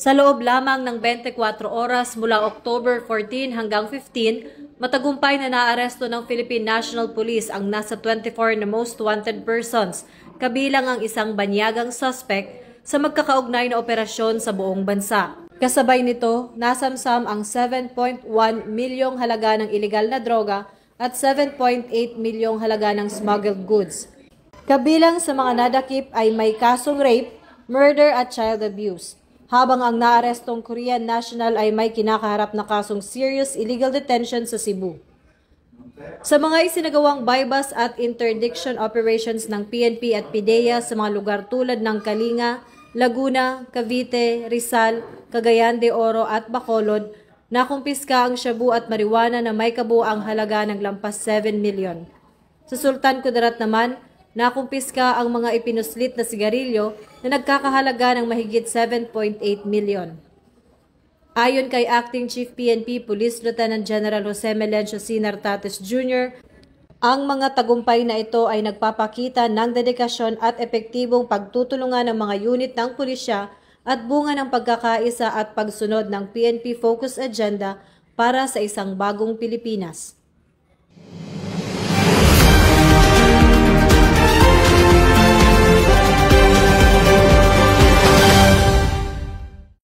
Sa loob lamang ng 24 oras mula October 14 hanggang 15, matagumpay na naaresto ng Philippine National Police ang nasa 24 na most wanted persons, kabilang ang isang banyagang suspect sa magkakaugnay na operasyon sa buong bansa. Kasabay nito, nasamsam ang 7.1 milyong halaga ng iligal na droga at 7.8 milyong halaga ng smuggled goods. Kabilang sa mga nadakip ay may kasong rape, murder at child abuse. Habang ang naarestong Korean national ay may kinakaharap na kasong serious illegal detention sa Cebu. Sa mga isinagawang bypass at interdiction operations ng PNP at PIDEA sa mga lugar tulad ng Kalinga, Laguna, Cavite, Rizal, Cagayan de Oro at Bacolod, nakumpiska ang shabu at marijuana na may kabuang halaga ng lampas 7 milyon. Sa Sultan Kudarat naman, nakumpiska ang mga ipinuslit na sigarilyo na nagkakahalaga ng mahigit 7.8 milyon. Ayon kay Acting Chief PNP Police Lieutenant General Jose Melencio C. Nartates Jr., ang mga tagumpay na ito ay nagpapakita ng dedikasyon at epektibong pagtutulungan ng mga unit ng pulisya at bunga ng pagkakaisa at pagsunod ng PNP Focus Agenda para sa isang bagong Pilipinas.